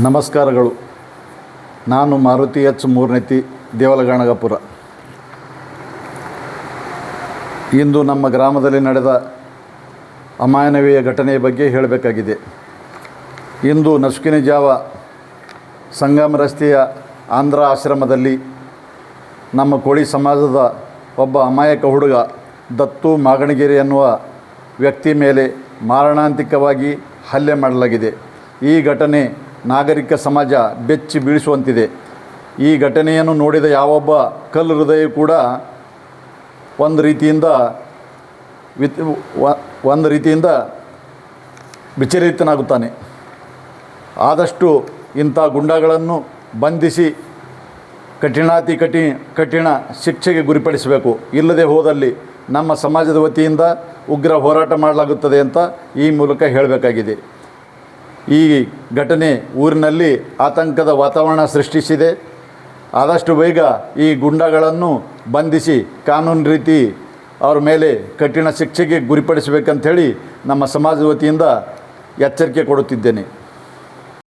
ನಮಸ್ಕಾರಗಳು. ನಾನು ಮಾರುತಿ ಎಚ್ ಮೂರ್ನೆತ್ತಿ, ದೇವಲಗಾಣಗಾಪುರ. ಇಂದು ನಮ್ಮ ಗ್ರಾಮದಲ್ಲಿ ನಡೆದ ಅಮಾನವೀಯ ಘಟನೆಯ ಬಗ್ಗೆ ಹೇಳಬೇಕಾಗಿದೆ. ಇಂದು ನಸುಕಿನ ಜಾವ ಸಂಗಮ ರಸ್ತೆಯ ಆಂಧ್ರ ಆಶ್ರಮದಲ್ಲಿ ನಮ್ಮ ಕೋಳಿ ಸಮಾಜದ ಒಬ್ಬ ಅಮಾಯಕ ಹುಡುಗ ದತ್ತು ಮಾಗಣಗೆರೆ ಎನ್ನುವ ವ್ಯಕ್ತಿ ಮೇಲೆ ಮಾರಣಾಂತಿಕವಾಗಿ ಹಲ್ಲೆ ಮಾಡಲಾಗಿದೆ. ಈ ಘಟನೆ ನಾಗರಿಕ ಸಮಾಜ ಬೆಚ್ಚಿ ಬೀಳಿಸುವಂತಿದೆ. ಈ ಘಟನೆಯನ್ನು ನೋಡಿದ ಯಾವೊಬ್ಬ ಕಲ್ಲು ಹೃದಯ ಕೂಡ ಒಂದು ರೀತಿಯಿಂದ ವಿಚಲಿತನಾಗುತ್ತಾನೆ. ಆದಷ್ಟು ಇಂಥ ಗುಂಡಾಗಳನ್ನು ಬಂಧಿಸಿ ಕಠಿಣ ಶಿಕ್ಷೆಗೆ ಗುರಿಪಡಿಸಬೇಕು. ಇಲ್ಲದೆ ಹೋದಲ್ಲಿ ನಮ್ಮ ಸಮಾಜದ ವತಿಯಿಂದ ಉಗ್ರ ಹೋರಾಟ ಮಾಡಲಾಗುತ್ತದೆ ಅಂತ ಈ ಮೂಲಕ ಹೇಳಬೇಕಾಗಿದೆ. ಈ ಘಟನೆ ಊರಿನಲ್ಲಿ ಆತಂಕದ ವಾತಾವರಣ ಸೃಷ್ಟಿಸಿದೆ. ಆದಷ್ಟು ಬೇಗ ಈ ಗುಂಡಾಗಳನ್ನು ಬಂಧಿಸಿ ಕಾನೂನು ರೀತಿ ಅವ್ರ ಮೇಲೆ ಕಠಿಣ ಶಿಕ್ಷೆಗೆ ಗುರಿಪಡಿಸಬೇಕಂಥೇಳಿ ನಮ್ಮ ಸಮಾಜದ ವತಿಯಿಂದ ಎಚ್ಚರಿಕೆ ಕೊಡುತ್ತಿದ್ದೇನೆ.